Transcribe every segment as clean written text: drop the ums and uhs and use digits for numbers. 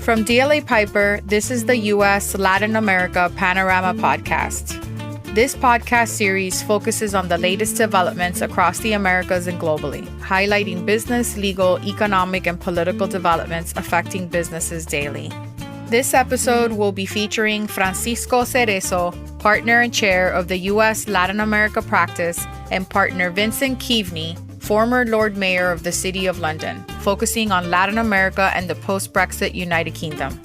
From DLA Piper, this is the U.S. Latin America Panorama Podcast. This podcast series focuses on the latest developments across the Americas and globally, highlighting business, legal, economic, and political developments affecting businesses daily. This episode will be featuring Francisco Cerezo, partner and chair of the U.S. Latin America practice, and partner Vincent Keaveny, former Lord Mayor of the City of London, focusing on Latin America and the post-Brexit United Kingdom.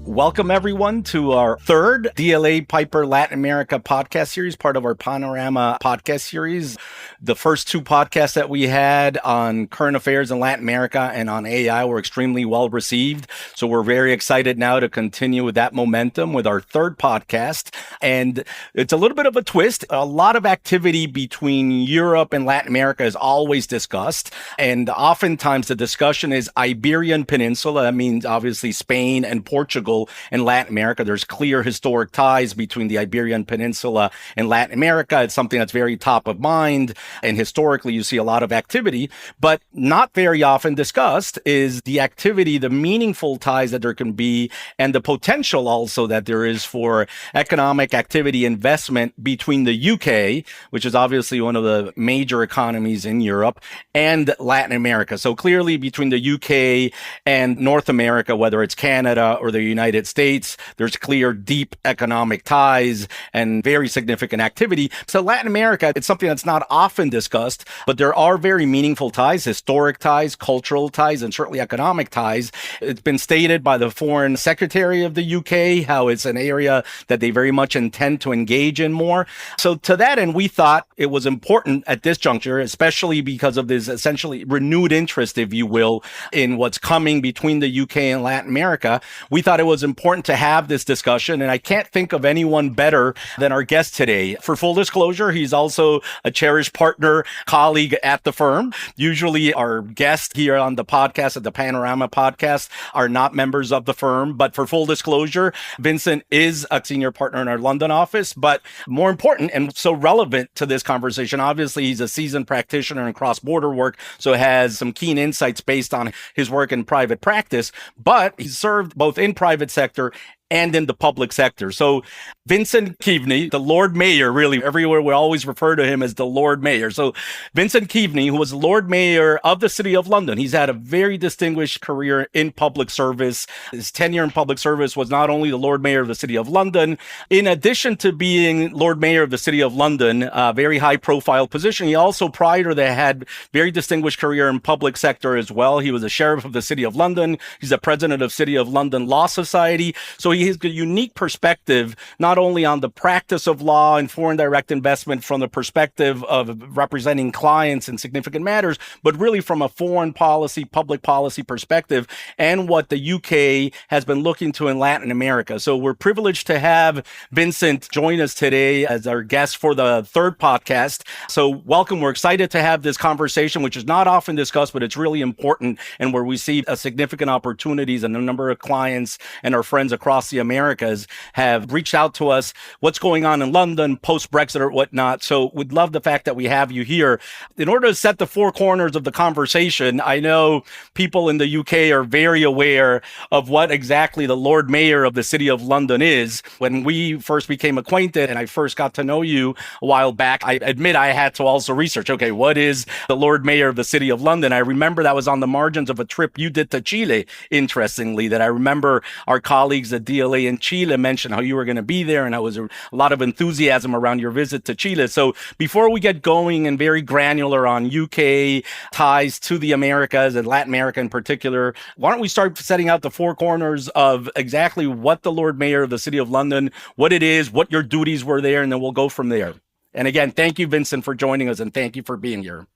Welcome, everyone, to our third DLA Piper Latin America podcast series, part of our Panorama podcast series. The first two podcasts that we had on current affairs in Latin America and on AI were extremely well received. So we're very excited now to continue with that momentum with our third podcast. And it's a little bit of a twist. A lot of activity between Europe and Latin America is always discussed. And oftentimes the discussion is Iberian Peninsula. That means obviously Spain and Portugal and Latin America. There's clear historic ties between the Iberian Peninsula and Latin America. It's something that's very top of mind. And historically, you see a lot of activity, but not very often discussed is the activity, the meaningful ties that there can be, and the potential also that there is for economic activity investment between the UK, which is obviously one of the major economies in Europe, and Latin America. So clearly between the UK and North America, whether it's Canada or the United States, there's clear, deep economic ties and very significant activity. So Latin America, it's something that's not often discussed, but there are very meaningful ties, historic ties, cultural ties, and certainly economic ties. It's been stated by the Foreign Secretary of the UK how it's an area that they very much intend to engage in more. So to that end, we thought it was important at this juncture, especially because of this essentially renewed interest, if you will, in what's coming between the UK and Latin America. We thought it was important to have this discussion, and I can't think of anyone better than our guest today. For full disclosure, he's also a cherished partner, colleague at the firm. Usually our guests here on the podcast, at the Panorama podcast, are not members of the firm. But for full disclosure, Vincent is a senior partner in our London office. But more important and so relevant to this conversation, obviously he's a seasoned practitioner in cross-border work, so has some keen insights based on his work in private practice. But he's served both in private sector and in the public sector. So Vincent Keaveny, the Lord Mayor, really everywhere we always refer to him as the Lord Mayor. So Vincent Keaveny, who was Lord Mayor of the City of London, he's had a very distinguished career in public service. His tenure in public service was not only the Lord Mayor of the City of London, in addition to being Lord Mayor of the City of London, a very high profile position, he also prior to that had very distinguished career in public sector as well. He was a sheriff of the City of London. He's the president of City of London Law Society. So he has a unique perspective, not only on the practice of law and foreign direct investment from the perspective of representing clients in significant matters, but really from a foreign policy, public policy perspective, and what the UK has been looking to in Latin America. So we're privileged to have Vincent join us today as our guest for the third podcast. So welcome. We're excited to have this conversation, which is not often discussed, but it's really important, and where we see a significant opportunities, and a number of clients and our friends across the Americas have reached out to us, what's going on in London, post-Brexit or whatnot. So we'd love the fact that we have you here. In order to set the four corners of the conversation, I know people in the UK are very aware of what exactly the Lord Mayor of the City of London is. When we first became acquainted and I first got to know you a while back, I admit I had to also research, okay, what is the Lord Mayor of the City of London? I remember that was on the margins of a trip you did to Chile, interestingly, that I remember our colleagues at DLA in Chile mentioned how you were going to be there, and there was a lot of enthusiasm around your visit to Chile. So before we get going and very granular on UK ties to the Americas and Latin America in particular, why don't we start setting out the four corners of exactly what the Lord Mayor of the City of London, what it is, what your duties were there, and then we'll go from there. And again, thank you, Vincent, for joining us, and thank you for being here.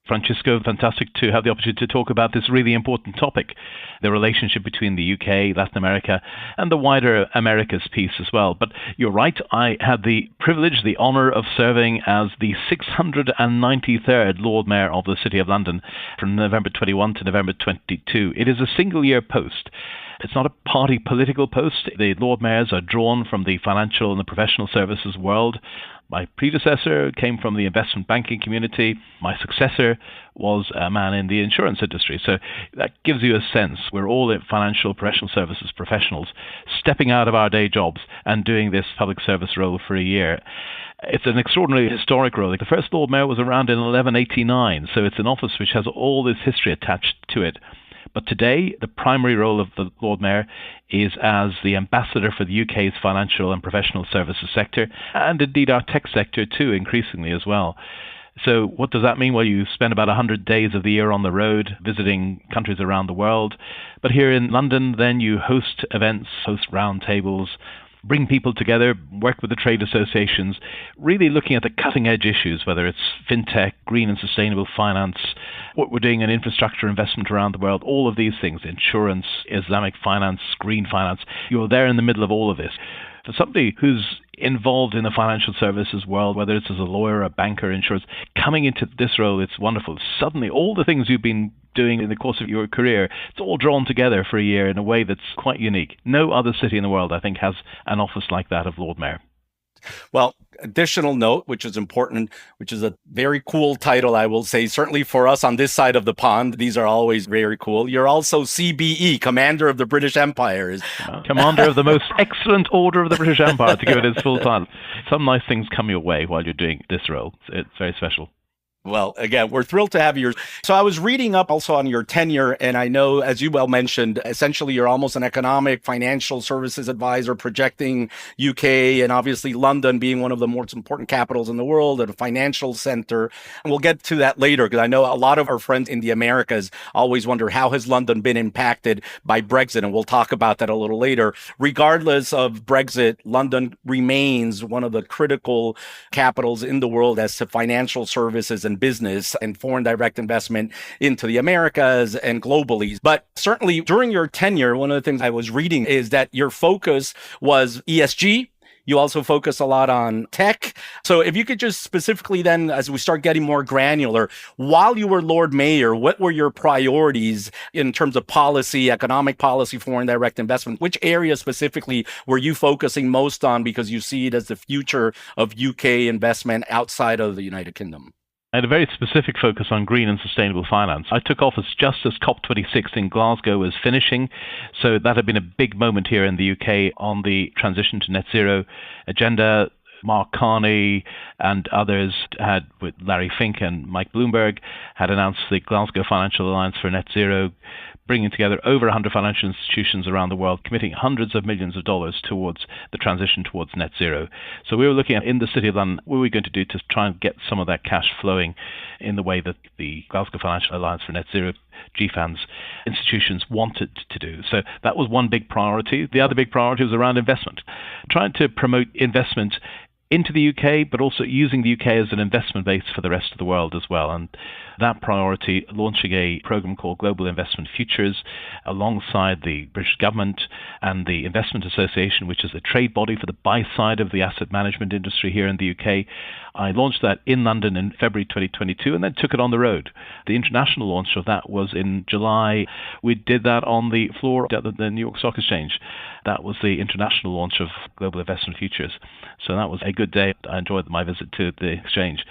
Francisco, fantastic to have the opportunity to talk about this really important topic, the relationship between the UK, Latin America, and the wider Americas piece as well. But you're right, I had the privilege, the honour of serving as the 693rd Lord Mayor of the City of London from November 21 to November 22. It is a single-year post. It's not a party political post. The Lord Mayors are drawn from the financial and the professional services world. My predecessor came from the investment banking community. My successor was a man in the insurance industry. So that gives you a sense. We're all financial professional services professionals stepping out of our day jobs and doing this public service role for a year. It's an extraordinarily historic role. The first Lord Mayor was around in 1189, so it's an office which has all this history attached to it. But today, the primary role of the Lord Mayor is as the ambassador for the UK's financial and professional services sector, and indeed our tech sector too, increasingly as well. So what does that mean? Well, you spend about 100 days of the year on the road visiting countries around the world. But here in London, then you host events, host roundtables, bring people together, work with the trade associations, really looking at the cutting-edge issues, whether it's fintech, green and sustainable finance, what we're doing in infrastructure investment around the world, all of these things, insurance, Islamic finance, green finance. You're there in the middle of all of this. For somebody who's involved in the financial services world, whether it's as a lawyer, a banker, insurance, coming into this role, it's wonderful. Suddenly, all the things you've been doing in the course of your career, it's all drawn together for a year in a way that's quite unique. No other city in the world, I think, has an office like that of Lord Mayor. Well, additional note, which is important, which is a very cool title, I will say, certainly for us on this side of the pond. These are always very cool. You're also CBE, Commander of the British Empire. Commander of the most excellent order of the British Empire, to give it its full title. Some nice things come your way while you're doing this role. It's very special. Well, again, we're thrilled to have you. So I was reading up also on your tenure, and I know, as you well mentioned, essentially you're almost an economic financial services advisor projecting UK and obviously London being one of the most important capitals in the world and a financial center. And we'll get to that later because I know a lot of our friends in the Americas always wonder how has London been impacted by Brexit, and we'll talk about that a little later. Regardless of Brexit, London remains one of the critical capitals in the world as to financial services and business and foreign direct investment into the Americas and globally. But certainly during your tenure, one of the things I was reading is that your focus was ESG. You also focus a lot on tech. So if you could just specifically then, as we start getting more granular, while you were Lord Mayor, what were your priorities in terms of policy, economic policy, foreign direct investment? Which areas specifically were you focusing most on because you see it as the future of UK investment outside of the United Kingdom? I had a very specific focus on green and sustainable finance. I took office just as COP26 in Glasgow was finishing, so that had been a big moment here in the UK on the transition to net zero agenda. Mark Carney and others had, with Larry Fink and Mike Bloomberg, had announced the Glasgow Financial Alliance for Net Zero, bringing together over 100 financial institutions around the world, committing hundreds of millions of dollars towards the transition towards net zero. So we were looking at, in the City of London, what were we going to do to try and get some of that cash flowing in the way that the Glasgow Financial Alliance for Net Zero, GFANZ, institutions wanted to do. So that was one big priority. The other big priority was around investment, trying to promote investment into the UK, but also using the UK as an investment base for the rest of the world as well. And that priority, launching a program called Global Investment Futures alongside the British government and the Investment Association, which is a trade body for the buy side of the asset management industry here in the UK. I launched that in London in February 2022 and then took it on the road. The international launch of that was in July. We did that on the floor at the New York Stock Exchange. That was the international launch of Global Investment Futures. So that was a good day. I enjoyed my visit to the exchange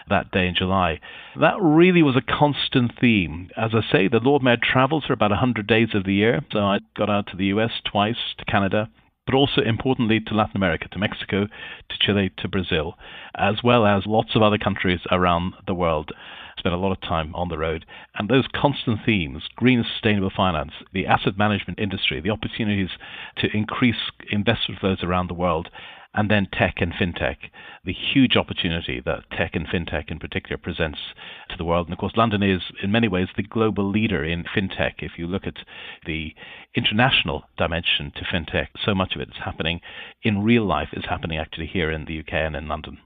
that day in July. That really was a constant theme. As I say, the Lord Mayor travels for about 100 days of the year. So I got out to the US twice, to Canada, but also importantly to Latin America, to Mexico, to Chile, to Brazil, as well as lots of other countries around the world. Spent a lot of time on the road. And those constant themes, green and sustainable finance, the asset management industry, the opportunities to increase investment flows around the world, and then tech and fintech, the huge opportunity that tech and fintech in particular presents to the world. And of course, London is in many ways the global leader in fintech. If you look at the international dimension to fintech, so much of it is happening in real life, is happening actually here in the UK and in London.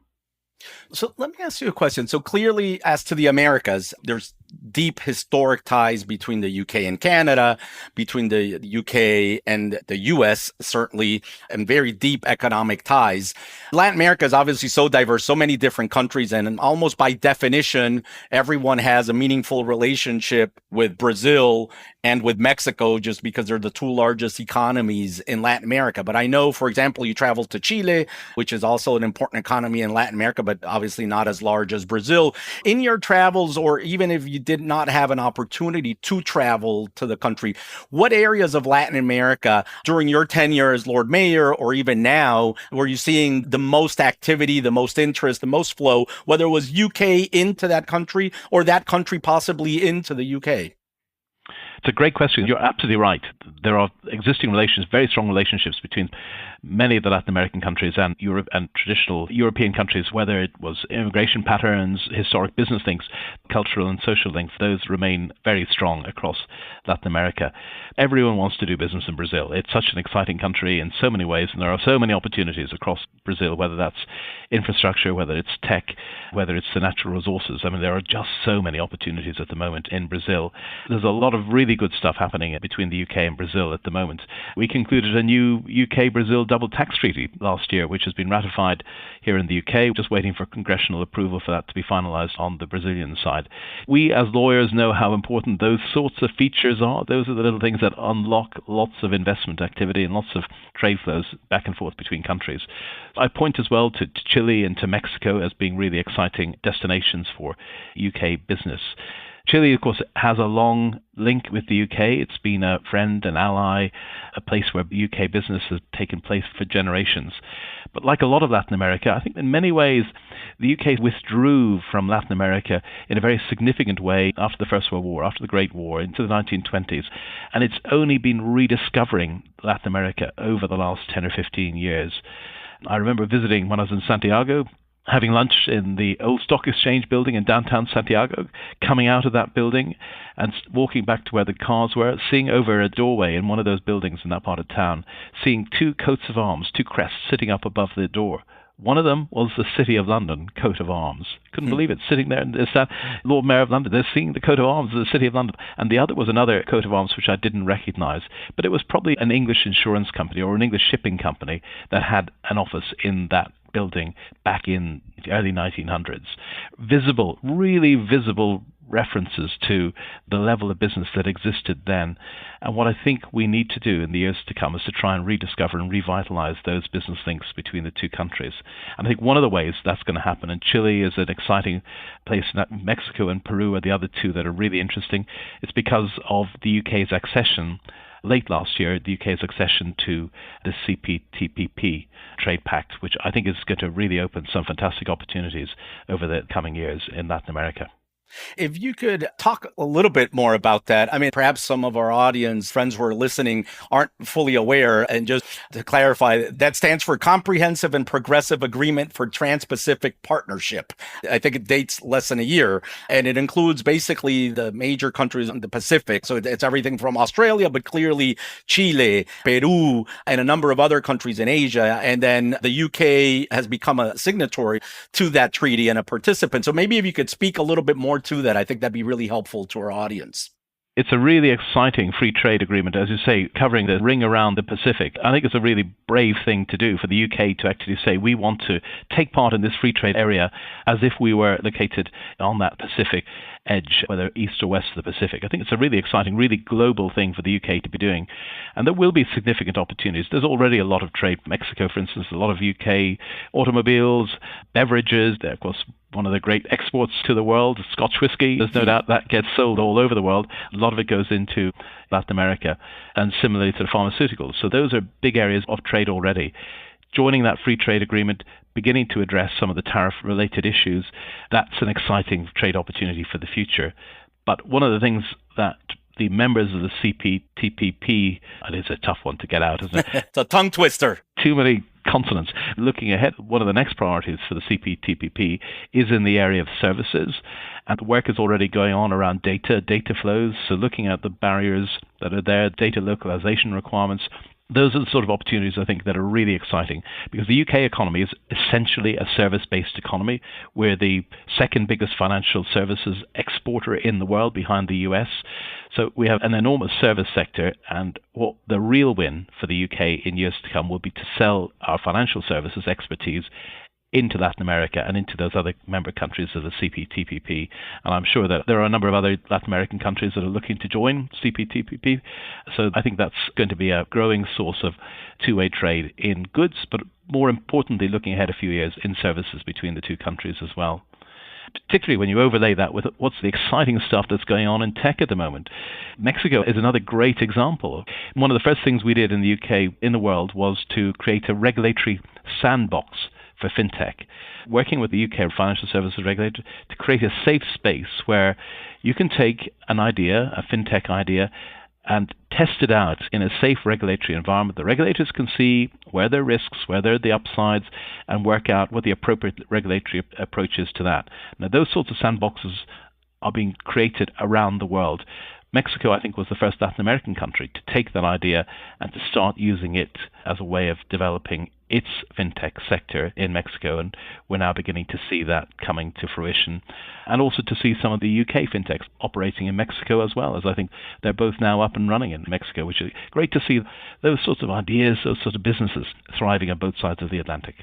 So let me ask you a question. So clearly, as to the Americas, there's deep historic ties between the UK and Canada, between the UK and the US, certainly, and very deep economic ties. Latin America is obviously so diverse, so many different countries, and almost by definition, everyone has a meaningful relationship with Brazil and with Mexico just because they're the two largest economies in Latin America. But I know, for example, you traveled to Chile, which is also an important economy in Latin America, but obviously not as large as Brazil. In your travels, or even if you did not have an opportunity to travel to the country, what areas of Latin America during your tenure as Lord Mayor, or even now, were you seeing the most activity, the most interest, the most flow, whether it was UK into that country or that country possibly into the UK? It's a great question. You're absolutely right. There are existing relations, very strong relationships between many of the Latin American countries and Europe and traditional European countries, whether it was immigration patterns, historic business links, cultural and social links. Those remain very strong across Latin America. Everyone wants to do business in Brazil. It's such an exciting country in so many ways, and there are so many opportunities across Brazil, whether that's infrastructure, whether it's tech, whether it's the natural resources. I mean, there are just so many opportunities at the moment in Brazil. There's a lot of really good stuff happening between the UK and Brazil at the moment. We concluded a new UK-Brazil double tax treaty last year, which has been ratified here in the UK, just waiting for congressional approval for that to be finalized on the Brazilian side. We as lawyers know how important those sorts of features are. Those are the little things that unlock lots of investment activity and lots of trade flows back and forth between countries. I point as well to Chile and to Mexico as being really exciting destinations for UK business. Chile, of course, has a long link with the UK. It's been a friend, an ally, a place where UK business has taken place for generations. But like a lot of Latin America, I think in many ways the UK withdrew from Latin America in a very significant way after the First World War, after the Great War, into the 1920s. And it's only been rediscovering Latin America over the last 10 or 15 years. I remember visiting when I was in Santiago, having lunch in the old Stock Exchange building in downtown Santiago, coming out of that building and walking back to where the cars were, seeing over a doorway in one of those buildings in that part of town, seeing two coats of arms, two crests sitting up above the door. One of them was the City of London coat of arms. Couldn't believe it, sitting there, and it's that Lord Mayor of London. They're seeing the coat of arms of the City of London. And the other was another coat of arms which I didn't recognize. But it was probably an English insurance company or an English shipping company that had an office in that building back in the early 1900s. Visible, really visible references to the level of business that existed then. And what I think we need to do in the years to come is to try and rediscover and revitalize those business links between the two countries. And I think one of the ways that's going to happen, and Chile is an exciting place, Mexico and Peru are the other two that are really interesting, it's because of the UK's accession late last year, the UK's accession to the CPTPP trade pact, which I think is going to really open some fantastic opportunities over the coming years in Latin America. If you could talk a little bit more about that. I mean, perhaps some of our audience, friends who are listening, aren't fully aware. And just to clarify, that stands for Comprehensive and Progressive Agreement for Trans-Pacific Partnership. I think it dates less than a year. And it includes basically the major countries in the Pacific. So it's everything from Australia, but clearly Chile, Peru, and a number of other countries in Asia. And then the UK has become a signatory to that treaty and a participant. So maybe if you could speak a little bit more to that, I think that'd be really helpful to our audience. It's a really exciting free trade agreement, as you say, covering the ring around the Pacific. I think it's a really brave thing to do for the UK to actually say we want to take part in this free trade area as if we were located on that Pacific edge, whether east or west of the Pacific. I think it's a really exciting, really global thing for the UK to be doing. And there will be significant opportunities. There's already a lot of trade. Mexico, for instance, a lot of UK automobiles, beverages. They're, of course, one of the great exports to the world, Scotch whiskey. There's no doubt that gets sold all over the world. A lot of it goes into Latin America, and similarly to the pharmaceuticals. So those are big areas of trade already. Joining that free trade agreement, beginning to address some of the tariff-related issues, that's an exciting trade opportunity for the future. But one of the things that the members of the CPTPP, and it's a tough one to get out, isn't it? It's a tongue twister. Too many consonants. Looking ahead, one of the next priorities for the CPTPP is in the area of services, and work is already going on around data flows. So looking at the barriers that are there, data localization requirements, Those are the sort of opportunities, I think, that are really exciting, because the UK economy is essentially a service-based economy. We're the second biggest financial services exporter in the world, behind the US. So we have an enormous service sector, and what the real win for the UK in years to come will be to sell our financial services expertise into Latin America and into those other member countries of the CPTPP. And I'm sure that there are a number of other Latin American countries that are looking to join CPTPP. So I think that's going to be a growing source of two-way trade in goods, but more importantly, looking ahead a few years, in services between the two countries as well. Particularly when you overlay that with what's the exciting stuff that's going on in tech at the moment. Mexico is another great example. One of the first things we did in the UK, in the world, was to create a regulatory sandbox for fintech, working with the UK financial services regulator to create a safe space where you can take an idea, a fintech idea, and test it out in a safe regulatory environment. The regulators can see where there are risks, where there are the upsides, and work out what the appropriate regulatory approach is to that. Now, those sorts of sandboxes are being created around the world. Mexico, I think, was the first Latin American country to take that idea and to start using it as a way of developing its fintech sector in Mexico, and we're now beginning to see that coming to fruition, and also to see some of the UK fintechs operating in Mexico as well, as I think they're both now up and running in Mexico, which is great to see those sorts of ideas, those sorts of businesses thriving on both sides of the Atlantic.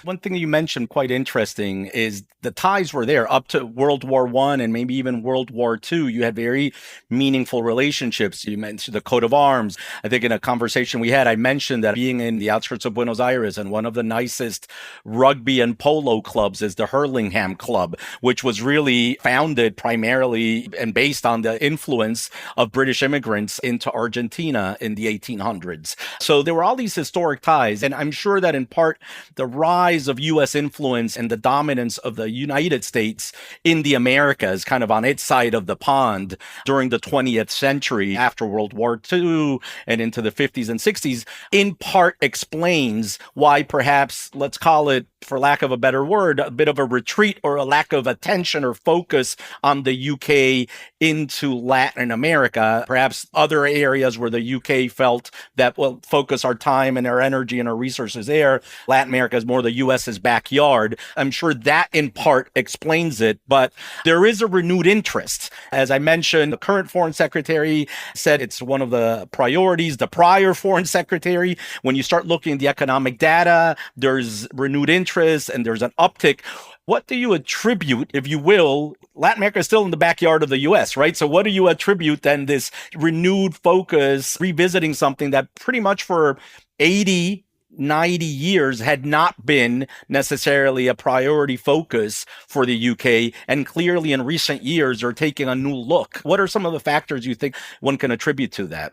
One thing you mentioned quite interesting is the ties were there up to World War I and maybe even World War II. You had very meaningful relationships. You mentioned the coat of arms. I think in a conversation we had, I mentioned that being in the outskirts of Buenos Aires, and one of the nicest rugby and polo clubs is the Hurlingham Club, which was really founded primarily and based on the influence of British immigrants into Argentina in the 1800s. So there were all these historic ties. And I'm sure that in part, the rise of U.S. influence and the dominance of the United States in the Americas, kind of on its side of the pond during the 20th century, after World War II and into the 50s and 60s, in part explains why perhaps, let's call it, for lack of a better word, a bit of a retreat or a lack of attention or focus on the UK into Latin America. Perhaps other areas where the UK felt that, well, focus our time and our energy and our resources there. Latin America is more the US's backyard. I'm sure that in part explains it, but there is a renewed interest. As I mentioned, the current foreign secretary said it's one of the priorities. The prior foreign secretary, when you start looking at the economic data, there's renewed interest and there's an uptick. What do you attribute, if you will? Latin America is still in the backyard of the US, right? So what do you attribute then this renewed focus, revisiting something that pretty much for 80, 90 years had not been necessarily a priority focus for the UK, and clearly in recent years are taking a new look? What are some of the factors you think one can attribute to that?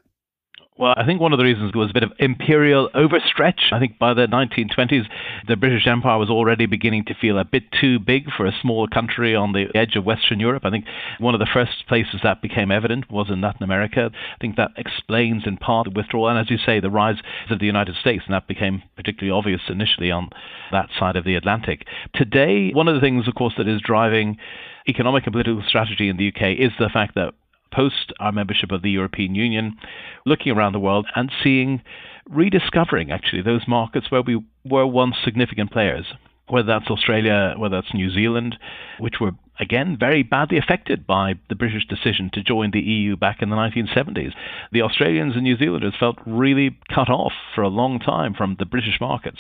Well, I think one of the reasons was a bit of imperial overstretch. I think by the 1920s, the British Empire was already beginning to feel a bit too big for a small country on the edge of Western Europe. I think one of the first places that became evident was in Latin America. I think that explains in part the withdrawal, and as you say, the rise of the United States, and that became particularly obvious initially on that side of the Atlantic. Today, one of the things, of course, that is driving economic and political strategy in the UK is the fact that post our membership of the European Union, looking around the world and rediscovering actually those markets where we were once significant players, whether that's Australia, whether that's New Zealand, which were, again, very badly affected by the British decision to join the EU back in the 1970s. The Australians and New Zealanders felt really cut off for a long time from the British markets.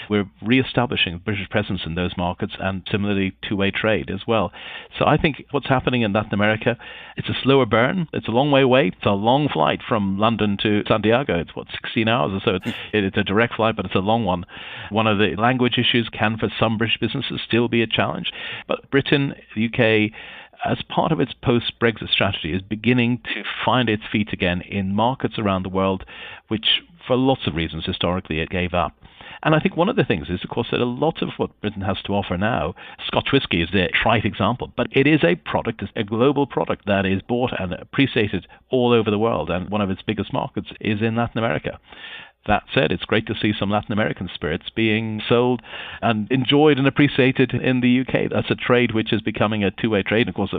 We're re-establishing British presence in those markets, and similarly two-way trade as well. So I think what's happening in Latin America, it's a slower burn. It's a long way away. It's a long flight from London to Santiago. It's 16 hours or so. It's a direct flight, but it's a long one. One of the language issues can, for some British businesses, still be a challenge. But Britain, the UK, as part of its post-Brexit strategy, is beginning to find its feet again in markets around the world, which, for lots of reasons, historically it gave up. And I think one of the things is, of course, that a lot of what Britain has to offer now, Scotch whisky is a trite example, but it is a product, a global product that is bought and appreciated all over the world. And one of its biggest markets is in Latin America. That said, it's great to see some Latin American spirits being sold and enjoyed and appreciated in the UK. That's a trade which is becoming a two-way trade, of course,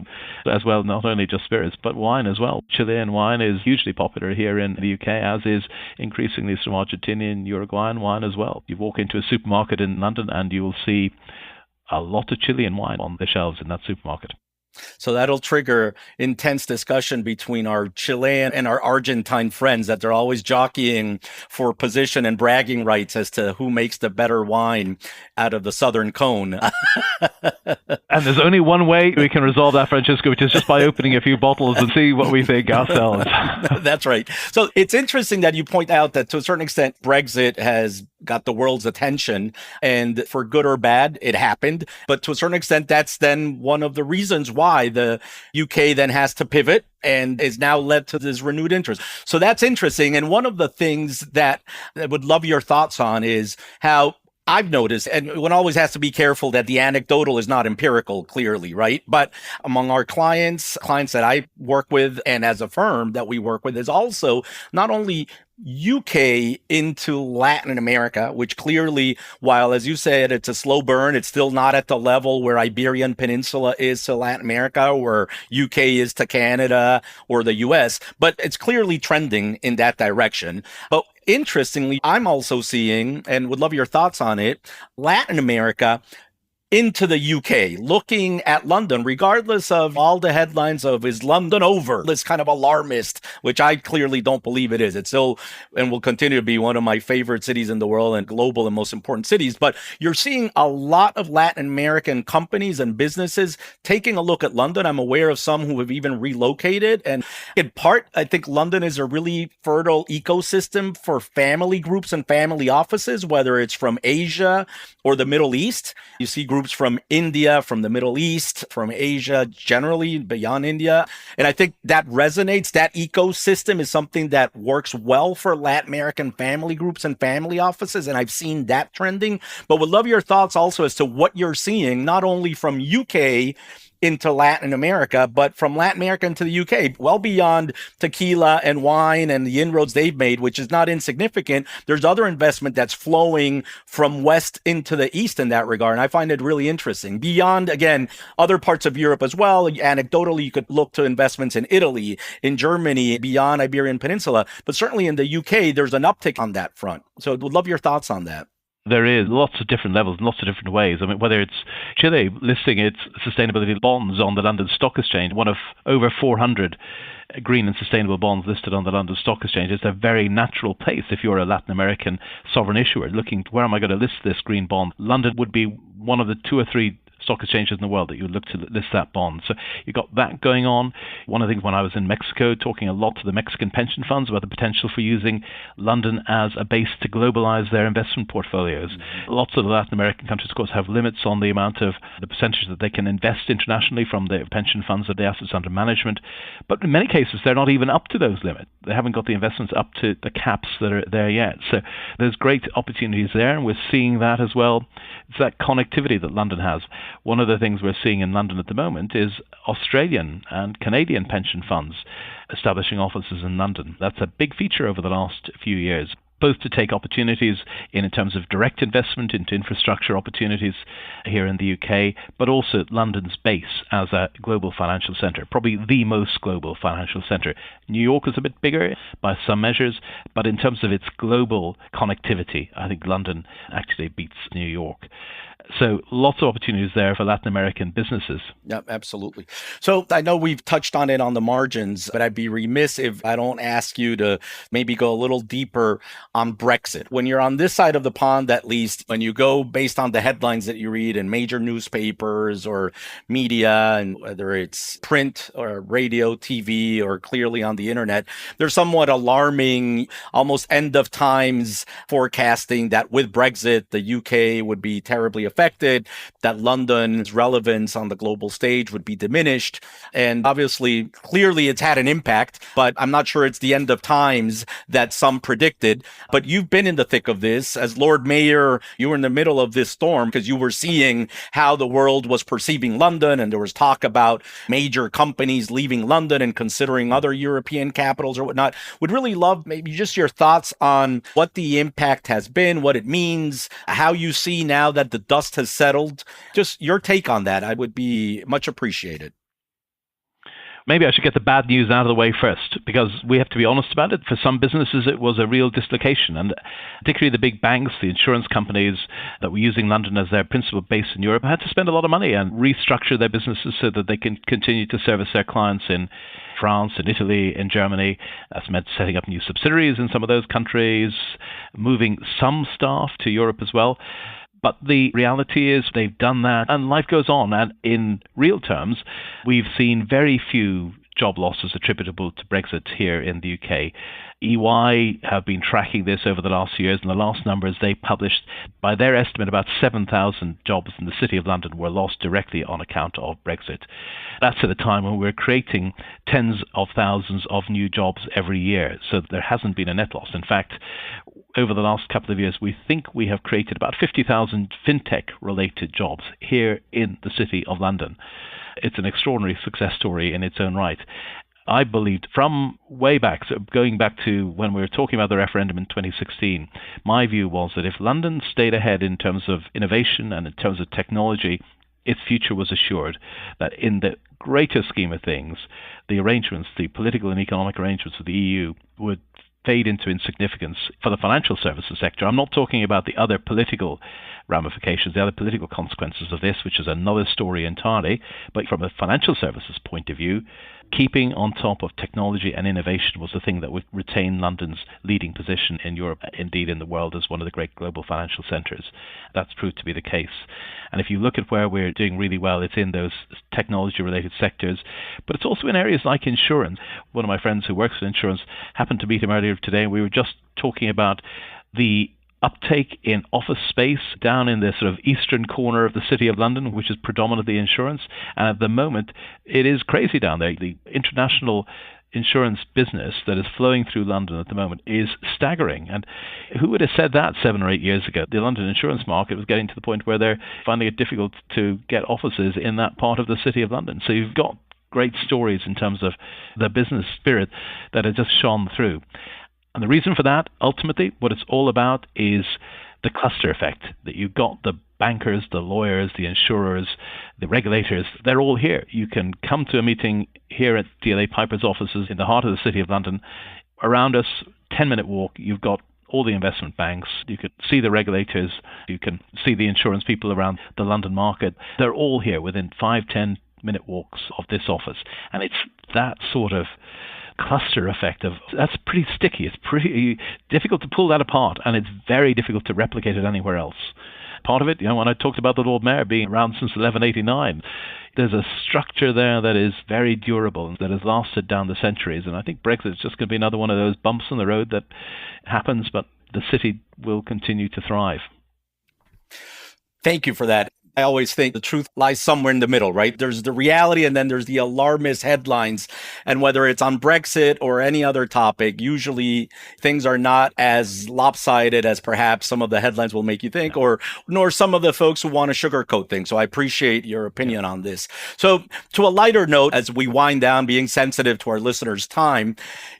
as well, not only just spirits, but wine as well. Chilean wine is hugely popular here in the UK, as is increasingly some Argentinian, Uruguayan wine as well. You walk into a supermarket in London and you will see a lot of Chilean wine on the shelves in that supermarket. So that'll trigger intense discussion between our Chilean and our Argentine friends, that they're always jockeying for position and bragging rights as to who makes the better wine out of the Southern Cone. And there's only one way we can resolve that, Francesco, which is just by opening a few bottles and see what we think ourselves. That's right. So it's interesting that you point out that to a certain extent, Brexit has got the world's attention, and for good or bad, it happened. But to a certain extent, that's then one of the reasons why the UK then has to pivot and is now led to this renewed interest. So that's interesting. And one of the things that I would love your thoughts on is how I've noticed, and one always has to be careful that the anecdotal is not empirical, clearly, right? But among our clients that I work with, and as a firm that we work with, is also not only UK into Latin America, which clearly, while, as you said, it's a slow burn, it's still not at the level where Iberian Peninsula is to Latin America, or UK is to Canada or the US, but it's clearly trending in that direction. But interestingly, I'm also seeing, and would love your thoughts on it, Latin America into the UK, looking at London, regardless of all the headlines of is London over, this kind of alarmist, which I clearly don't believe it is. It's still and will continue to be one of my favorite cities in the world and global and most important cities. But you're seeing a lot of Latin American companies and businesses taking a look at London. I'm aware of some who have even relocated. And in part, I think London is a really fertile ecosystem for family groups and family offices, whether it's from Asia or the Middle East. You see groups from India, from the Middle East, from Asia, generally beyond India. And I think that resonates. That ecosystem is something that works well for Latin American family groups and family offices. And I've seen that trending, but would love your thoughts also as to what you're seeing, not only from UK into Latin America, but from Latin America into the UK, well beyond tequila and wine and the inroads they've made, which is not insignificant. There's other investment that's flowing from west into the east in that regard. And I find it really interesting. Beyond, again, other parts of Europe as well. Anecdotally, you could look to investments in Italy, in Germany, beyond Iberian Peninsula. But certainly in the UK, there's an uptick on that front. So would love your thoughts on that. There is lots of different levels, lots of different ways. I mean, whether it's Chile listing its sustainability bonds on the London Stock Exchange, one of over 400 green and sustainable bonds listed on the London Stock Exchange. It's a very natural place if you're a Latin American sovereign issuer looking, where am I going to list this green bond? London would be one of the 2 or 3 stock exchanges in the world that you would look to list that bond. So you've got that going on. One of the things when I was in Mexico, talking a lot to the Mexican pension funds about the potential for using London as a base to globalize their investment portfolios. Mm-hmm. Lots of the Latin American countries, of course, have limits on the amount of the percentage that they can invest internationally from the pension funds of the assets under management. But in many cases, they're not even up to those limits. They haven't got the investments up to the caps that are there yet. So there's great opportunities there, and we're seeing that as well. It's that connectivity that London has. One of the things we're seeing in London at the moment is Australian and Canadian pension funds establishing offices in London. That's a big feature over the last few years, both to take opportunities in terms of direct investment into infrastructure opportunities here in the UK, but also London's base as a global financial centre, probably the most global financial centre. New York is a bit bigger by some measures, but in terms of its global connectivity, I think London actually beats New York. So lots of opportunities there for Latin American businesses. Yeah, absolutely. So I know we've touched on it on the margins, but I'd be remiss if I don't ask you to maybe go a little deeper on Brexit. When you're on this side of the pond, at least, when you go based on the headlines that you read in major newspapers or media, and whether it's print or radio, TV, or clearly on the internet, there's somewhat alarming, almost end of times forecasting that with Brexit, the UK would be terribly affected, that London's relevance on the global stage would be diminished. And obviously, clearly it's had an impact, but I'm not sure it's the end of times that some predicted. But you've been in the thick of this. As Lord Mayor, you were in the middle of this storm because you were seeing how the world was perceiving London, and there was talk about major companies leaving London and considering other European capitals or whatnot. Would really love maybe just your thoughts on what the impact has been, what it means, how you see now that the dust has settled. Just your take on that. I would be much appreciated. Maybe I should get the bad news out of the way first, because we have to be honest about it. For some businesses, it was a real dislocation, and particularly the big banks, the insurance companies that were using London as their principal base in Europe had to spend a lot of money and restructure their businesses so that they can continue to service their clients in France, in Italy, in Germany. That's meant setting up new subsidiaries in some of those countries, moving some staff to Europe as well. But the reality is they've done that and life goes on. And in real terms, we've seen very few job losses attributable to Brexit here in the UK. EY have been tracking this over the last few years, and the last numbers they published, by their estimate, about 7,000 jobs in the City of London were lost directly on account of Brexit. That's at a time when we're creating tens of thousands of new jobs every year, so there hasn't been a net loss. In fact, over the last couple of years, we think we have created about 50,000 fintech-related jobs here in the City of London. It's an extraordinary success story in its own right. I believed from way back, so going back to when we were talking about the referendum in 2016, my view was that if London stayed ahead in terms of innovation and in terms of technology, its future was assured. That in the greater scheme of things, the arrangements, the political and economic arrangements of the EU would fade into insignificance for the financial services sector. I'm not talking about the other political ramifications, the other political consequences of this, which is another story entirely. But from a financial services point of view, keeping on top of technology and innovation was the thing that would retain London's leading position in Europe, indeed in the world, as one of the great global financial centres. That's proved to be the case. And if you look at where we're doing really well, it's in those technology-related sectors, but it's also in areas like insurance. One of my friends who works in insurance happened to meet him earlier today, and we were just talking about the uptake in office space down in the sort of eastern corner of the City of London, which is predominantly insurance. And at the moment, it is crazy down there. The international insurance business that is flowing through London at the moment is staggering. And who would have said that 7 or 8 years ago? The London insurance market was getting to the point where they're finding it difficult to get offices in that part of the City of London. So you've got great stories in terms of the business spirit that has just shone through. And the reason for that, ultimately, what it's all about is the cluster effect, that you've got the bankers, the lawyers, the insurers, the regulators, they're all here. You can come to a meeting here at DLA Piper's offices in the heart of the City of London. Around us, 10-minute walk, you've got all the investment banks. You could see the regulators. You can see the insurance people around the London market. They're all here within 5-10-minute walks of this office. And it's that sort of cluster effect that's pretty sticky. It's pretty difficult to pull that apart, and it's very difficult to replicate it anywhere else. Part of it, when I talked about the Lord Mayor being around since 1189, there's a structure there that is very durable and that has lasted down the centuries. And I think Brexit is just going to be another one of those bumps in the road that happens, but the city will continue to thrive. Thank you for that. I always think the truth lies somewhere in the middle, right? There's the reality and then there's the alarmist headlines. And whether it's on Brexit or any other topic, usually things are not as lopsided as perhaps some of the headlines will make you think, nor some of the folks who want to sugarcoat things. So I appreciate your opinion on this. So to a lighter note, as we wind down, being sensitive to our listeners' time.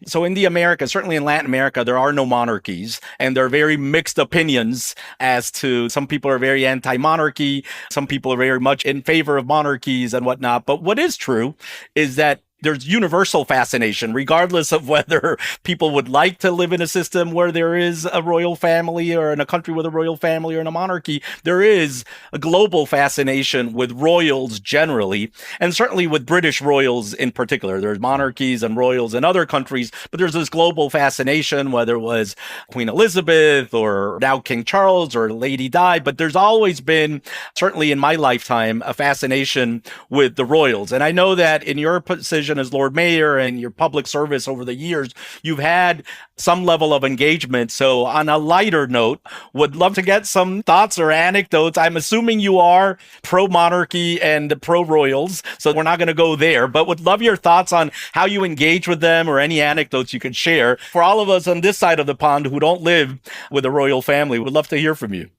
So in the Americas, certainly in Latin America, there are no monarchies, and there are very mixed opinions as to some people are very anti-monarchy. Some people are very much in favor of monarchies and whatnot. But what is true is that there's universal fascination, regardless of whether people would like to live in a system where there is a royal family or in a country with a royal family or in a monarchy. There is a global fascination with royals generally, and certainly with British royals in particular. There's monarchies and royals in other countries, but there's this global fascination, whether it was Queen Elizabeth or now King Charles or Lady Di. But there's always been, certainly in my lifetime, a fascination with the royals. And I know that in your position position as Lord Mayor and your public service over the years, you've had some level of engagement. So on a lighter note, would love to get some thoughts or anecdotes. I'm assuming you are pro-monarchy and pro-royals, so we're not going to go there, but would love your thoughts on how you engage with them or any anecdotes you could share. For all of us on this side of the pond who don't live with a royal family, would love to hear from you.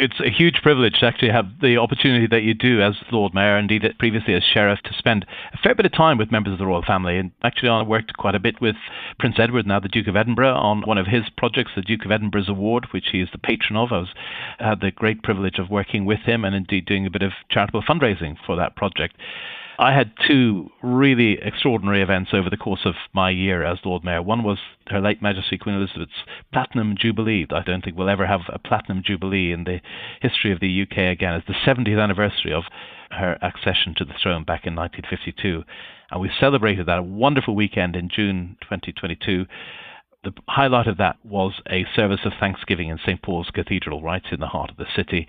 It's a huge privilege to actually have the opportunity that you do as Lord Mayor, indeed previously as Sheriff, to spend a fair bit of time with members of the royal family. And actually I worked quite a bit with Prince Edward, now the Duke of Edinburgh, on one of his projects, the Duke of Edinburgh's Award, which he is the patron of. I had the great privilege of working with him and indeed doing a bit of charitable fundraising for that project. I had two really extraordinary events over the course of my year as Lord Mayor. One was Her late Majesty Queen Elizabeth's Platinum Jubilee. I don't think we'll ever have a Platinum Jubilee in the history of the UK again. It's the 70th anniversary of her accession to the throne back in 1952. And we celebrated that, a wonderful weekend in June 2022. The highlight of that was a service of thanksgiving in St. Paul's Cathedral, right in the heart of the city.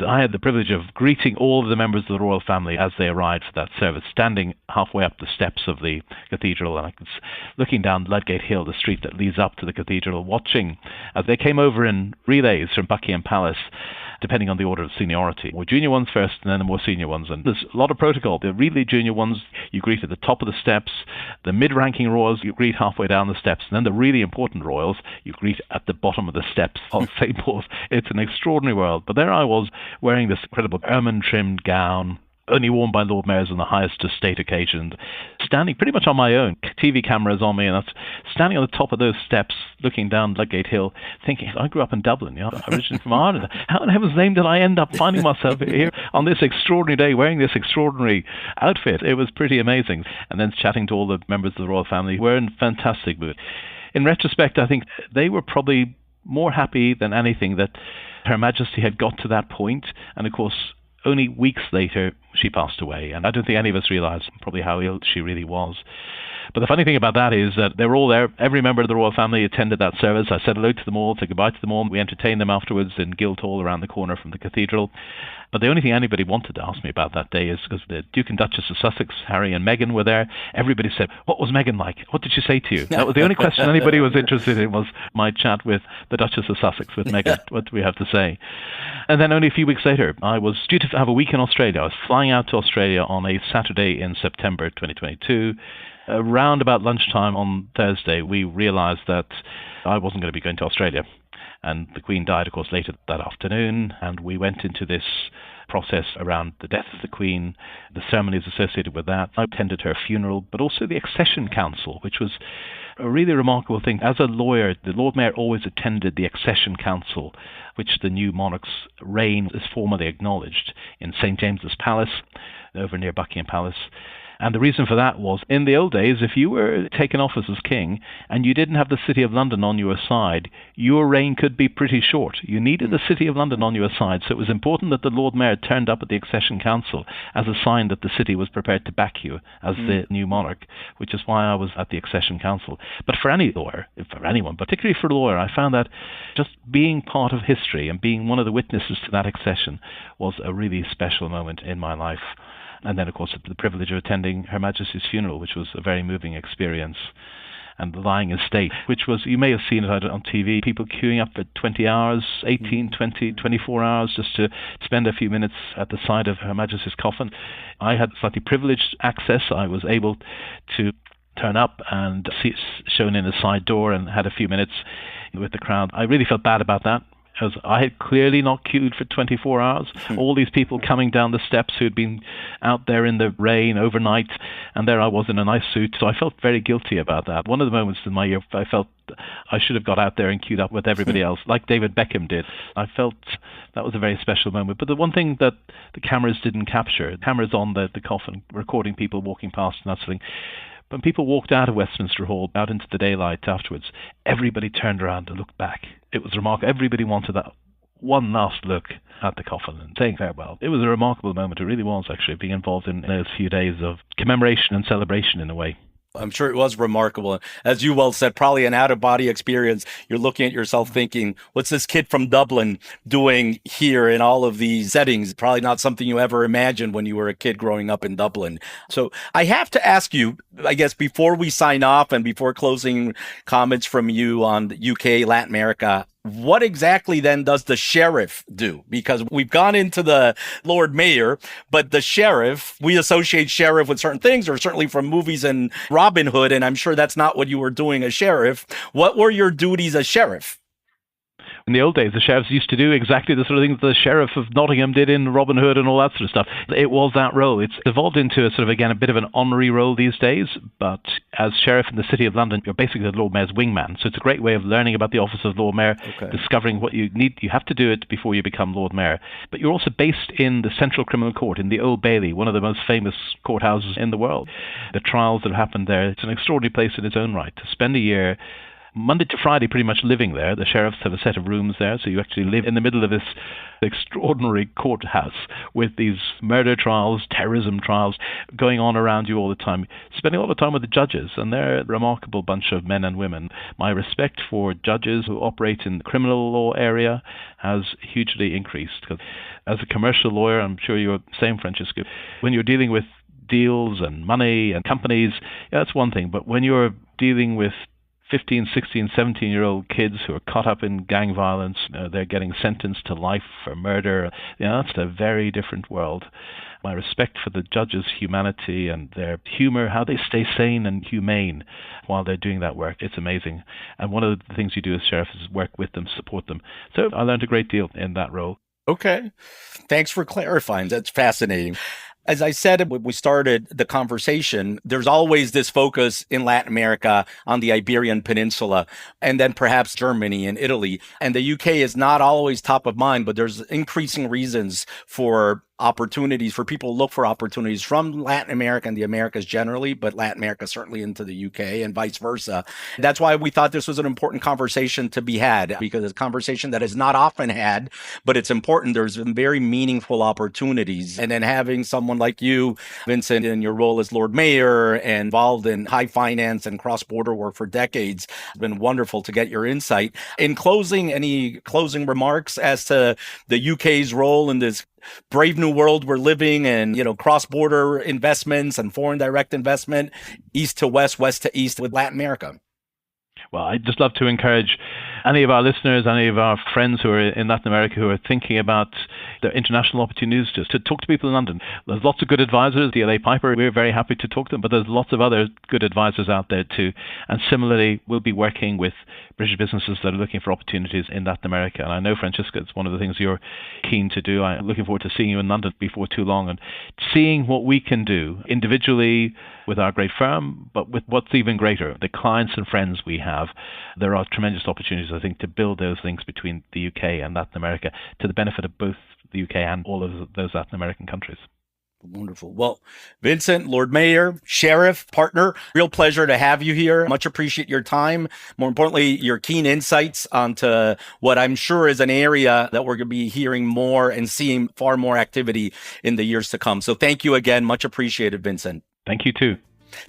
I had the privilege of greeting all of the members of the royal family as they arrived for that service, standing halfway up the steps of the cathedral, and I was looking down Ludgate Hill, the street that leads up to the cathedral, watching as they came over in relays from Buckingham Palace, depending on the order of seniority. More junior ones first, and then the more senior ones. And there's a lot of protocol. The really junior ones, you greet at the top of the steps. The mid-ranking royals, you greet halfway down the steps. And then the really important royals, you greet at the bottom of the steps of St. Paul's. It's an extraordinary world. But there I was, wearing this incredible ermine-trimmed gown, only worn by Lord Mayors on the highest of state occasions, standing pretty much on my own, TV cameras on me, and that's standing on the top of those steps, looking down Ludgate Hill, thinking, I grew up in Dublin, originally from Ireland. How in heaven's name did I end up finding myself here on this extraordinary day, wearing this extraordinary outfit? It was pretty amazing. And then chatting to all the members of the royal family who were in fantastic mood. In retrospect, I think they were probably more happy than anything that Her Majesty had got to that point, and of course, only weeks later, she passed away. And I don't think any of us realized probably how ill she really was. But the funny thing about that is that they were all there. Every member of the royal family attended that service. I said hello to them all, said goodbye to them all. We entertained them afterwards in Guildhall around the corner from the cathedral. But the only thing anybody wanted to ask me about that day is because the Duke and Duchess of Sussex, Harry and Meghan, were there. Everybody said, what was Meghan like? What did she say to you? That was the only question anybody was interested in, was my chat with the Duchess of Sussex, with Meghan. What do we have to say? And then only a few weeks later, I was due to have a week in Australia. I was flying out to Australia on a Saturday in September 2022. Around about lunchtime on Thursday, we realized that I wasn't going to be going to Australia. And the Queen died, of course, later that afternoon, and we went into this process around the death of the Queen, the ceremonies associated with that. I attended her funeral, but also the Accession Council, which was a really remarkable thing. As a lawyer, the Lord Mayor always attended the Accession Council, which the new monarch's reign is formally acknowledged in St. James's Palace, over near Buckingham Palace. And the reason for that was, in the old days, if you were taken office as king and you didn't have the City of London on your side, your reign could be pretty short. You needed the City of London on your side, so it was important that the Lord Mayor turned up at the Accession Council as a sign that the city was prepared to back you as the new monarch, which is why I was at the Accession Council. But for any lawyer, for anyone, particularly for a lawyer, I found that just being part of history and being one of the witnesses to that accession was a really special moment in my life. And then, of course, the privilege of attending Her Majesty's funeral, which was a very moving experience. And lying in state, which was, you may have seen it on TV, people queuing up for 20 hours, 18, 20, 24 hours just to spend a few minutes at the side of Her Majesty's coffin. I had slightly privileged access. I was able to turn up and see shown in a side door and had a few minutes with the crowd. I really felt bad about that, because I had clearly not queued for 24 hours. All these people coming down the steps who had been out there in the rain overnight, and there I was in a nice suit, so I felt very guilty about that. One of the moments in my year, I felt I should have got out there and queued up with everybody else, like David Beckham did. I felt that was a very special moment. But the one thing that the cameras didn't capture, cameras on the coffin, recording people walking past and that sort of thing, when people walked out of Westminster Hall, out into the daylight afterwards, everybody turned around and looked back. It was remarkable. Everybody wanted that one last look at the coffin and saying farewell. It was a remarkable moment. It really was, actually, being involved in those few days of commemoration and celebration in a way. I'm sure it was remarkable. As you well said, probably an out-of-body experience. You're looking at yourself thinking, what's this kid from Dublin doing here in all of these settings? Probably not something you ever imagined when you were a kid growing up in Dublin. So I have to ask you, I guess, before we sign off and before closing comments from you on the UK, Latin America, what exactly then does the sheriff do? Because we've gone into the Lord Mayor, but the sheriff, we associate sheriff with certain things, or certainly from movies and Robin Hood, and I'm sure that's not what you were doing as sheriff. What were your duties as sheriff? In the old days, the sheriffs used to do exactly the sort of things the sheriff of Nottingham did in Robin Hood and all that sort of stuff. It was that role. It's evolved into a sort of, again, a bit of an honorary role these days, but as sheriff in the City of London, you're basically the Lord Mayor's wingman. So it's a great way of learning about the office of Lord Mayor, discovering what you need. You have to do it before you become Lord Mayor. But you're also based in the Central Criminal Court, in the Old Bailey, one of the most famous courthouses in the world. The trials that happen there, it's an extraordinary place in its own right. To spend a year Monday to Friday pretty much living there. The sheriffs have a set of rooms there, so you actually live in the middle of this extraordinary courthouse with these murder trials, terrorism trials going on around you all the time. Spending a lot of time with the judges, and they're a remarkable bunch of men and women. My respect for judges who operate in the criminal law area has hugely increased, because as a commercial lawyer, I'm sure you're the same, Francesco, when you're dealing with deals and money and companies, that's one thing, but when you're dealing with 15, 16, 17-year-old kids who are caught up in gang violence, they're getting sentenced to life for murder. That's a very different world. My respect for the judges' humanity and their humor, how they stay sane and humane while they're doing that work, it's amazing. And one of the things you do as sheriff is work with them, support them. So I learned a great deal in that role. Okay. Thanks for clarifying. That's fascinating. As I said when we started the conversation, there's always this focus in Latin America on the Iberian Peninsula, and then perhaps Germany and Italy. And the UK is not always top of mind, but there's increasing reasons for opportunities, for people to look for opportunities from Latin America and the Americas generally, but Latin America certainly into the UK and vice versa. That's why we thought this was an important conversation to be had, because it's a conversation that is not often had, but it's important. There's very meaningful opportunities. And then having someone like you, Vincent, in your role as Lord Mayor and involved in high finance and cross-border work for decades, it's been wonderful to get your insight. In closing, any closing remarks as to the UK's role in this brave new world we're living in, cross-border investments and foreign direct investment, east to west, west to east with Latin America? Well, I'd just love to encourage any of our listeners, any of our friends who are in Latin America who are thinking about their international opportunities, just to talk to people in London. There's lots of good advisors. DLA Piper, we're very happy to talk to them, but there's lots of other good advisors out there too. And similarly, we'll be working with British businesses that are looking for opportunities in Latin America. And I know, Francesca, it's one of the things you're keen to do. I'm looking forward to seeing you in London before too long and seeing what we can do individually with our great firm, but with what's even greater, the clients and friends we have. There are tremendous opportunities, I think, to build those links between the UK and Latin America to the benefit of both the UK and all of those Latin American countries. Wonderful. Well, Vincent, Lord Mayor, Sheriff, partner, real pleasure to have you here. Much appreciate your time. More importantly, your keen insights onto what I'm sure is an area that we're going to be hearing more and seeing far more activity in the years to come. So thank you again. Much appreciated, Vincent. Thank you too.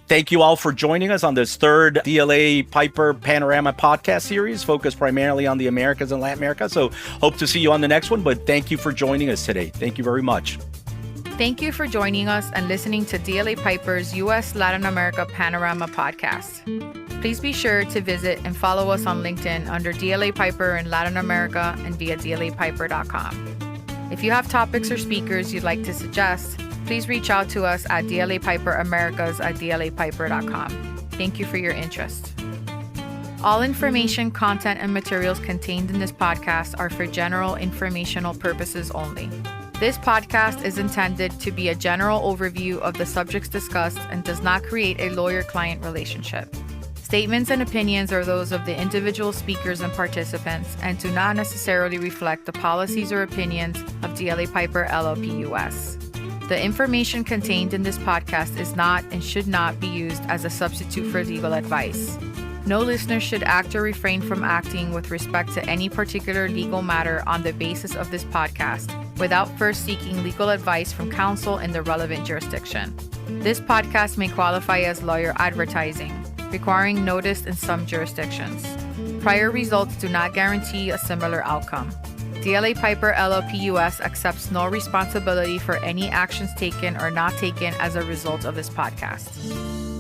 Thank you all for joining us on this third DLA Piper Panorama podcast series, focused primarily on the Americas and Latin America. So hope to see you on the next one, but thank you for joining us today. Thank you very much. Thank you for joining us and listening to DLA Piper's U.S. Latin America Panorama podcast. Please be sure to visit and follow us on LinkedIn under DLA Piper in Latin America and via dlapiper.com. If you have topics or speakers you'd like to suggest, please reach out to us at dlapiper.americas@dlapiper.com. Thank you for your interest. All information, content, and materials contained in this podcast are for general informational purposes only. This podcast is intended to be a general overview of the subjects discussed and does not create a lawyer-client relationship. Statements and opinions are those of the individual speakers and participants and do not necessarily reflect the policies or opinions of DLA Piper LLP US. The information contained in this podcast is not and should not be used as a substitute for legal advice. No listener should act or refrain from acting with respect to any particular legal matter on the basis of this podcast, without first seeking legal advice from counsel in the relevant jurisdiction. This podcast may qualify as lawyer advertising, requiring notice in some jurisdictions. Prior results do not guarantee a similar outcome. DLA Piper LLP US accepts no responsibility for any actions taken or not taken as a result of this podcast.